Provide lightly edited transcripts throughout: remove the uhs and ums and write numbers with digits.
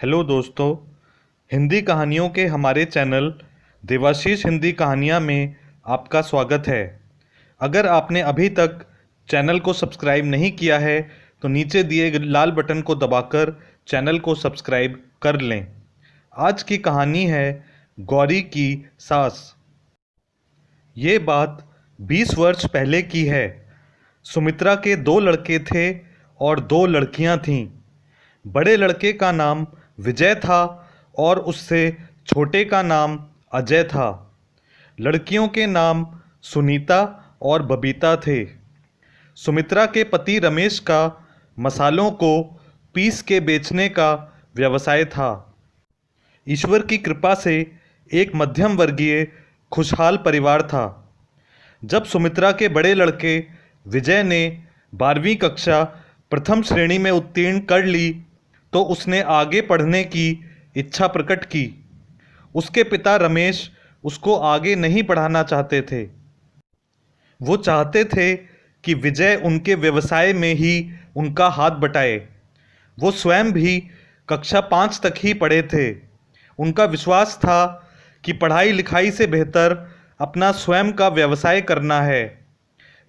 Hello दोस्तों, हिंदी कहानियों के हमारे चैनल देवाशीष हिंदी कहानियाँ में आपका स्वागत है। अगर आपने अभी तक चैनल को सब्सक्राइब नहीं किया है तो नीचे दिए गए लाल बटन को दबाकर चैनल को सब्सक्राइब कर लें। आज की कहानी है गौरी की सास। ये बात 20 वर्ष पहले की है। सुमित्रा के 2 लड़के थे और 2 लड़कियां थीं। बड़े लड़के का नाम विजय था और उससे छोटे का नाम अजय था। लड़कियों के नाम सुनीता और बबीता थे। सुमित्रा के पति रमेश का मसालों को पीस के बेचने का व्यवसाय था। ईश्वर की कृपा से एक मध्यम वर्गीय खुशहाल परिवार था। जब सुमित्रा के बड़े लड़के विजय ने 12वीं कक्षा प्रथम श्रेणी में उत्तीर्ण कर ली तो उसने आगे पढ़ने की इच्छा प्रकट की। उसके पिता रमेश उसको आगे नहीं पढ़ाना चाहते थे। वो चाहते थे कि विजय उनके व्यवसाय में ही उनका हाथ बटाए। वो स्वयं भी कक्षा 5 तक ही पढ़े थे। उनका विश्वास था कि पढ़ाई लिखाई से बेहतर अपना स्वयं का व्यवसाय करना है।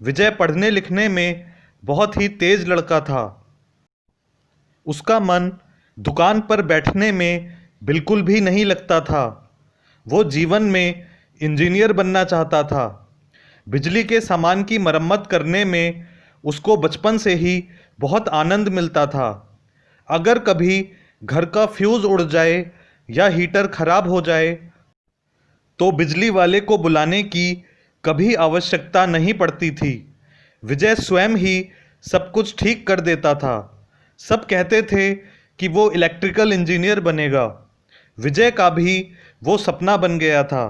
विजय पढ़ने लिखने में बहुत ही तेज लड़का था। उसका मन दुकान पर बैठने में बिल्कुल भी नहीं लगता था। वो जीवन में इंजीनियर बनना चाहता था। बिजली के सामान की मरम्मत करने में उसको बचपन से ही बहुत आनंद मिलता था। अगर कभी घर का फ्यूज़ उड़ जाए या हीटर खराब हो जाए तो बिजली वाले को बुलाने की कभी आवश्यकता नहीं पड़ती थी। विजय स्वयं ही सब कुछ ठीक कर देता था। सब कहते थे कि वो इलेक्ट्रिकल इंजीनियर बनेगा। विजय का भी वो सपना बन गया था।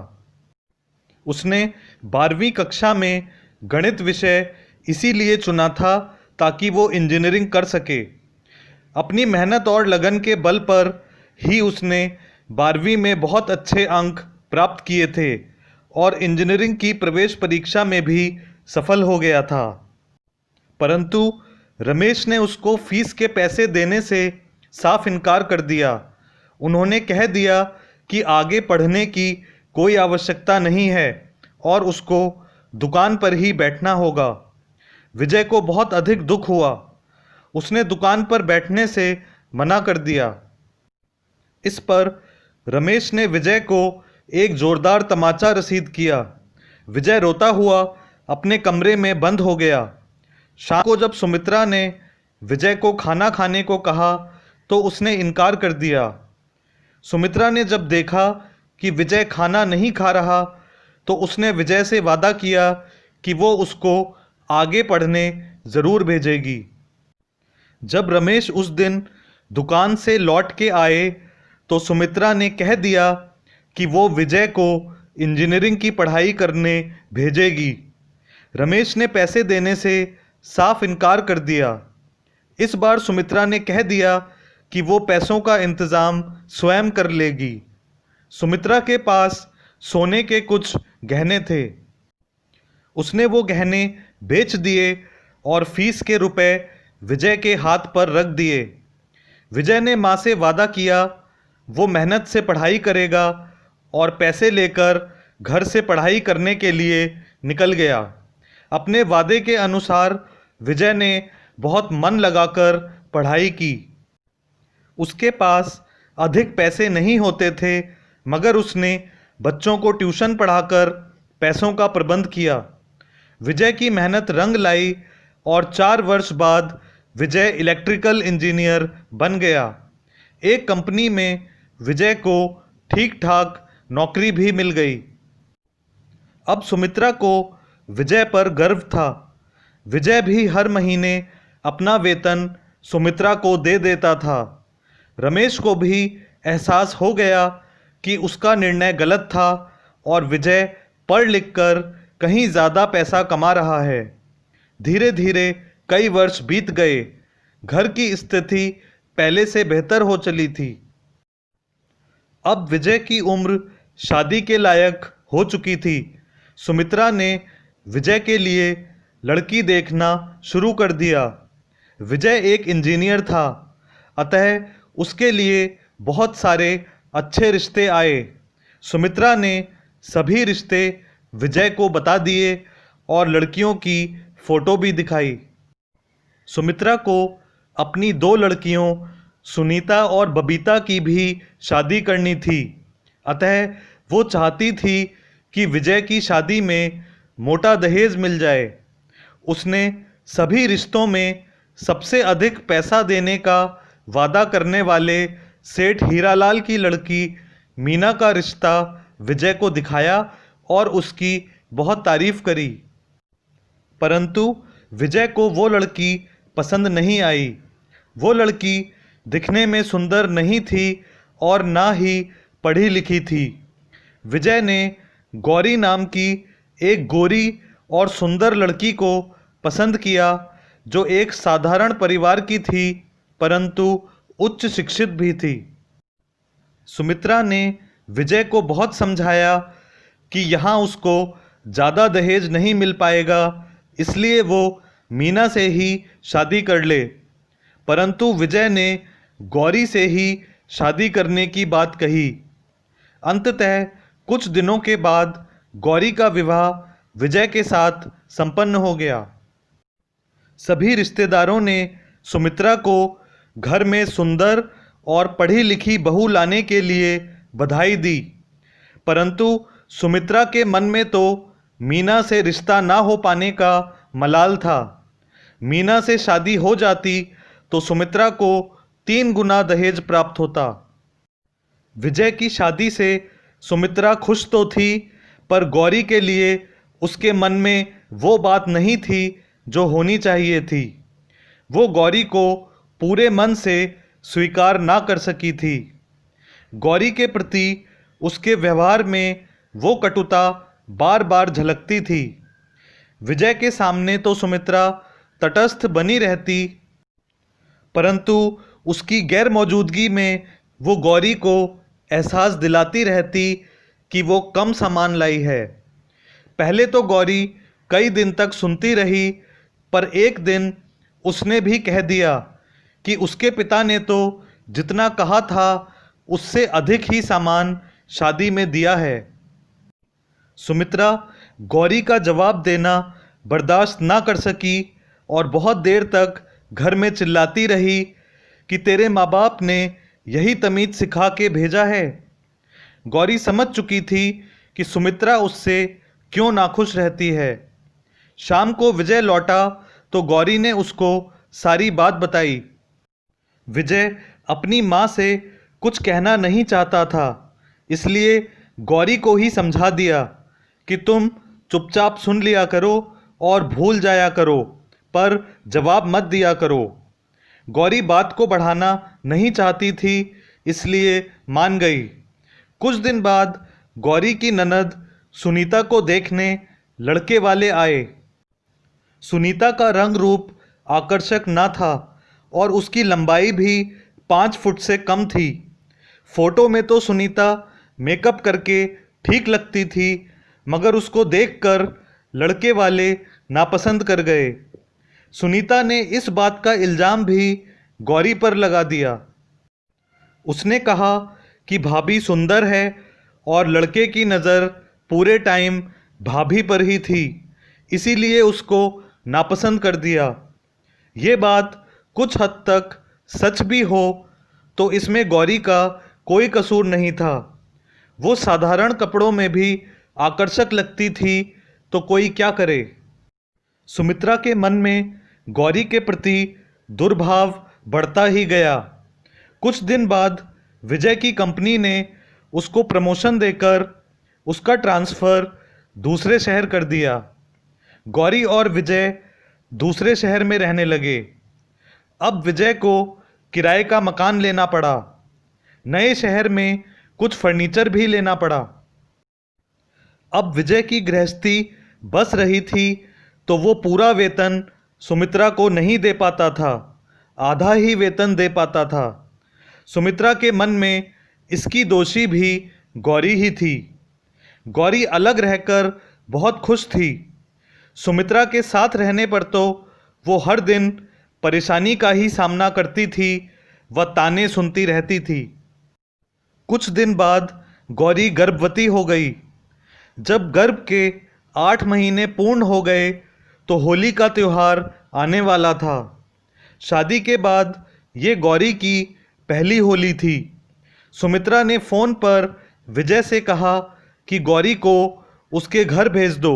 उसने 12वीं कक्षा में गणित विषय इसीलिए चुना था ताकि वो इंजीनियरिंग कर सके। अपनी मेहनत और लगन के बल पर ही उसने 12वीं में बहुत अच्छे अंक प्राप्त किए थे और इंजीनियरिंग की प्रवेश परीक्षा में भी सफल हो गया था। परंतु रमेश ने उसको फीस के पैसे देने से साफ इनकार कर दिया। उन्होंने कह दिया कि आगे पढ़ने की कोई आवश्यकता नहीं है और उसको दुकान पर ही बैठना होगा। विजय को बहुत अधिक दुख हुआ। उसने दुकान पर बैठने से मना कर दिया। इस पर रमेश ने विजय को एक जोरदार तमाचा रसीद किया। विजय रोता हुआ अपने कमरे में बंद हो गया। शाम को जब सुमित्रा ने विजय को खाना खाने को कहा तो उसने इनकार कर दिया। सुमित्रा ने जब देखा कि विजय खाना नहीं खा रहा तो उसने विजय से वादा किया कि वो उसको आगे पढ़ने ज़रूर भेजेगी। जब रमेश उस दिन दुकान से लौट के आए तो सुमित्रा ने कह दिया कि वो विजय को इंजीनियरिंग की पढ़ाई करने भेजेगी। रमेश ने पैसे देने से साफ इनकार कर दिया। इस बार सुमित्रा ने कह दिया कि वो पैसों का इंतज़ाम स्वयं कर लेगी। सुमित्रा के पास सोने के कुछ गहने थे। उसने वो गहने बेच दिए और फीस के रुपए विजय के हाथ पर रख दिए। विजय ने माँ से वादा किया वो मेहनत से पढ़ाई करेगा और पैसे लेकर घर से पढ़ाई करने के लिए निकल गया। अपने वादे के अनुसार विजय ने बहुत मन लगाकर पढ़ाई की। उसके पास अधिक पैसे नहीं होते थे मगर उसने बच्चों को ट्यूशन पढ़ाकर पैसों का प्रबंध किया। विजय की मेहनत रंग लाई और 4 वर्ष बाद विजय इलेक्ट्रिकल इंजीनियर बन गया। एक कंपनी में विजय को ठीक ठाक नौकरी भी मिल गई। अब सुमित्रा को विजय पर गर्व था। विजय भी हर महीने अपना वेतन सुमित्रा को दे देता था। रमेश को भी एहसास हो गया कि उसका निर्णय गलत था और विजय पढ़ लिख कर कहीं ज़्यादा पैसा कमा रहा है। धीरे धीरे कई वर्ष बीत गए। घर की स्थिति पहले से बेहतर हो चली थी। अब विजय की उम्र शादी के लायक हो चुकी थी। सुमित्रा ने विजय के लिए लड़की देखना शुरू कर दिया। विजय एक इंजीनियर था, अतः उसके लिए बहुत सारे अच्छे रिश्ते आए। सुमित्रा ने सभी रिश्ते विजय को बता दिए और लड़कियों की फ़ोटो भी दिखाई। सुमित्रा को अपनी 2 लड़कियों सुनीता और बबीता की भी शादी करनी थी, अतः वो चाहती थी कि विजय की शादी में मोटा दहेज मिल जाए। उसने सभी रिश्तों में सबसे अधिक पैसा देने का वादा करने वाले सेठ हीरालाल की लड़की मीना का रिश्ता विजय को दिखाया और उसकी बहुत तारीफ करी। परंतु विजय को वो लड़की पसंद नहीं आई। वो लड़की दिखने में सुंदर नहीं थी और ना ही पढ़ी लिखी थी। विजय ने गौरी नाम की एक गोरी और सुंदर लड़की को पसंद किया जो एक साधारण परिवार की थी परंतु उच्च शिक्षित भी थी। सुमित्रा ने विजय को बहुत समझाया कि यहाँ उसको ज़्यादा दहेज नहीं मिल पाएगा, इसलिए वो मीना से ही शादी कर ले। परंतु विजय ने गौरी से ही शादी करने की बात कही। अंततः कुछ दिनों के बाद गौरी का विवाह विजय के साथ संपन्न हो गया। सभी रिश्तेदारों ने सुमित्रा को घर में सुंदर और पढ़ी लिखी बहू लाने के लिए बधाई दी, परंतु सुमित्रा के मन में तो मीना से रिश्ता ना हो पाने का मलाल था। मीना से शादी हो जाती तो सुमित्रा को 3 गुना दहेज प्राप्त होता। विजय की शादी से सुमित्रा खुश तो थी, पर गौरी के लिए उसके मन में वो बात नहीं थी जो होनी चाहिए थी। वो गौरी को पूरे मन से स्वीकार ना कर सकी थी। गौरी के प्रति उसके व्यवहार में वो कटुता बार बार झलकती थी। विजय के सामने तो सुमित्रा तटस्थ बनी रहती, परंतु उसकी गैर मौजूदगी में वो गौरी को एहसास दिलाती रहती कि वो कम सामान लाई है। पहले तो गौरी कई दिन तक सुनती रही, पर एक दिन उसने भी कह दिया कि उसके पिता ने तो जितना कहा था उससे अधिक ही सामान शादी में दिया है। सुमित्रा गौरी का जवाब देना बर्दाश्त ना कर सकी और बहुत देर तक घर में चिल्लाती रही कि तेरे माँ बाप ने यही तमीज़ सिखा के भेजा है। गौरी समझ चुकी थी कि सुमित्रा उससे क्यों नाखुश रहती है। शाम को विजय लौटा तो गौरी ने उसको सारी बात बताई। विजय अपनी माँ से कुछ कहना नहीं चाहता था, इसलिए गौरी को ही समझा दिया कि तुम चुपचाप सुन लिया करो और भूल जाया करो, पर जवाब मत दिया करो। गौरी बात को बढ़ाना नहीं चाहती थी, इसलिए मान गई। कुछ दिन बाद गौरी की ननद सुनीता को देखने लड़के वाले आए। सुनीता का रंग रूप आकर्षक न था और उसकी लंबाई भी 5 फुट से कम थी। फोटो में तो सुनीता मेकअप करके ठीक लगती थी, मगर उसको देखकर लड़के वाले नापसंद कर गए। सुनीता ने इस बात का इल्ज़ाम भी गौरी पर लगा दिया। उसने कहा कि भाभी सुंदर है और लड़के की नज़र पूरे टाइम भाभी पर ही थी, इसीलिए उसको नापसंद कर दिया। ये बात कुछ हद तक सच भी हो तो इसमें गौरी का कोई कसूर नहीं था। वो साधारण कपड़ों में भी आकर्षक लगती थी, तो कोई क्या करे। सुमित्रा के मन में गौरी के प्रति दुर्भाव बढ़ता ही गया। कुछ दिन बाद विजय की कंपनी ने उसको प्रमोशन देकर उसका ट्रांसफ़र दूसरे शहर कर दिया। गौरी और विजय दूसरे शहर में रहने लगे। अब विजय को किराए का मकान लेना पड़ा। नए शहर में कुछ फर्नीचर भी लेना पड़ा। अब विजय की गृहस्थी बस रही थी, तो वो पूरा वेतन सुमित्रा को नहीं दे पाता था, आधा ही वेतन दे पाता था। सुमित्रा के मन में इसकी दोषी भी गौरी ही थी। गौरी अलग रहकर बहुत खुश थी। सुमित्रा के साथ रहने पर तो वो हर दिन परेशानी का ही सामना करती थी व ताने सुनती रहती थी। कुछ दिन बाद गौरी गर्भवती हो गई। जब गर्भ के 8 महीने पूर्ण हो गए तो होली का त्यौहार आने वाला था। शादी के बाद ये गौरी की पहली होली थी। सुमित्रा ने फ़ोन पर विजय से कहा कि गौरी को उसके घर भेज दो।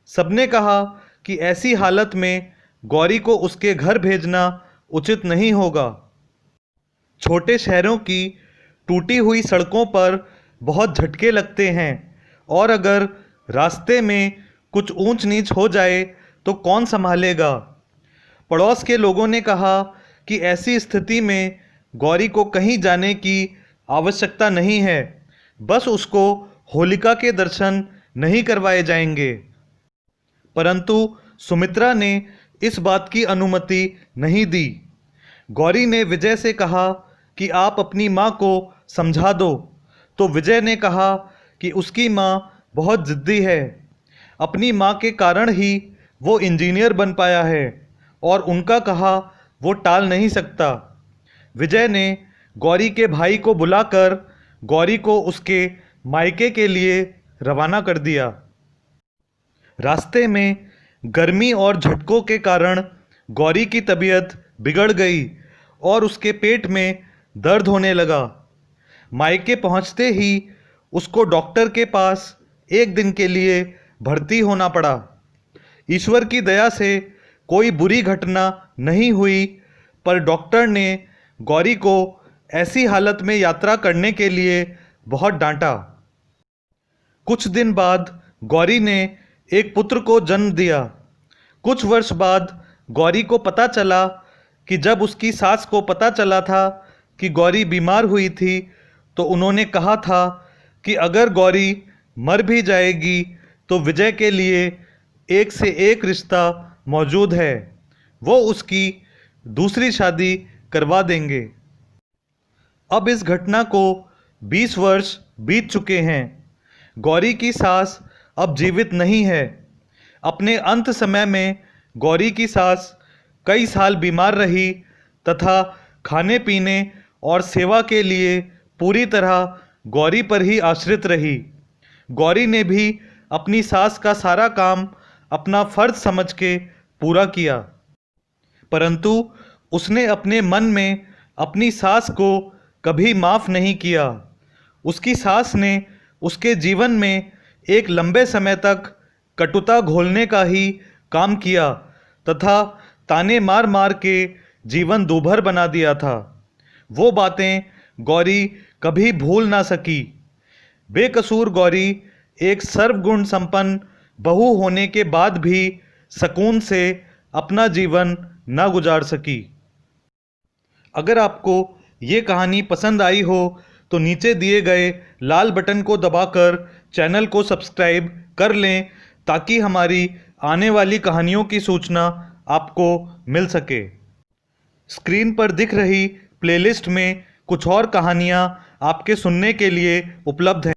सबने कहा कि ऐसी हालत में गौरी को उसके घर भेजना उचित नहीं होगा। छोटे शहरों की टूटी हुई सड़कों पर बहुत झटके लगते हैं और अगर रास्ते में कुछ ऊंच नीच हो जाए तो कौन संभालेगा। पड़ोस के लोगों ने कहा कि ऐसी स्थिति में गौरी को कहीं जाने की आवश्यकता नहीं है, बस उसको होलिका के दर्शन नहीं करवाए जाएंगे। परंतु सुमित्रा ने इस बात की अनुमति नहीं दी। गौरी ने विजय से कहा कि आप अपनी माँ को समझा दो, तो विजय ने कहा कि उसकी माँ बहुत ज़िद्दी है। अपनी माँ के कारण ही वो इंजीनियर बन पाया है और उनका कहा वो टाल नहीं सकता। विजय ने गौरी के भाई को बुलाकर गौरी को उसके मायके के लिए रवाना कर दिया। रास्ते में गर्मी और झटकों के कारण गौरी की तबीयत बिगड़ गई और उसके पेट में दर्द होने लगा। मायके पहुंचते ही उसको डॉक्टर के पास 1 दिन के लिए भर्ती होना पड़ा। ईश्वर की दया से कोई बुरी घटना नहीं हुई, पर डॉक्टर ने गौरी को ऐसी हालत में यात्रा करने के लिए बहुत डांटा। कुछ दिन बाद गौरी ने एक पुत्र को जन्म दिया। कुछ वर्ष बाद गौरी को पता चला कि जब उसकी सास को पता चला था कि गौरी बीमार हुई थी तो उन्होंने कहा था कि अगर गौरी मर भी जाएगी तो विजय के लिए एक से एक रिश्ता मौजूद है, वो उसकी दूसरी शादी करवा देंगे। अब इस घटना को 20 वर्ष बीत चुके हैं। गौरी की सास अब जीवित नहीं है। अपने अंत समय में गौरी की सास कई साल बीमार रही तथा खाने पीने और सेवा के लिए पूरी तरह गौरी पर ही आश्रित रही। गौरी ने भी अपनी सास का सारा काम अपना फर्ज समझ के पूरा किया, परंतु उसने अपने मन में अपनी सास को कभी माफ़ नहीं किया। उसकी सास ने उसके जीवन में एक लंबे समय तक कटुता घोलने का ही काम किया तथा ताने मार मार के जीवन दूभर बना दिया था। वो बातें गौरी कभी भूल ना सकी। बेकसूर गौरी एक सर्वगुण संपन्न बहू होने के बाद भी सुकून से अपना जीवन ना गुजार सकी। अगर आपको ये कहानी पसंद आई हो तो नीचे दिए गए लाल बटन को दबाकर चैनल को सब्सक्राइब कर लें ताकि हमारी आने वाली कहानियों की सूचना आपको मिल सके। स्क्रीन पर दिख रही प्लेलिस्ट में कुछ और कहानियाँ आपके सुनने के लिए उपलब्ध हैं।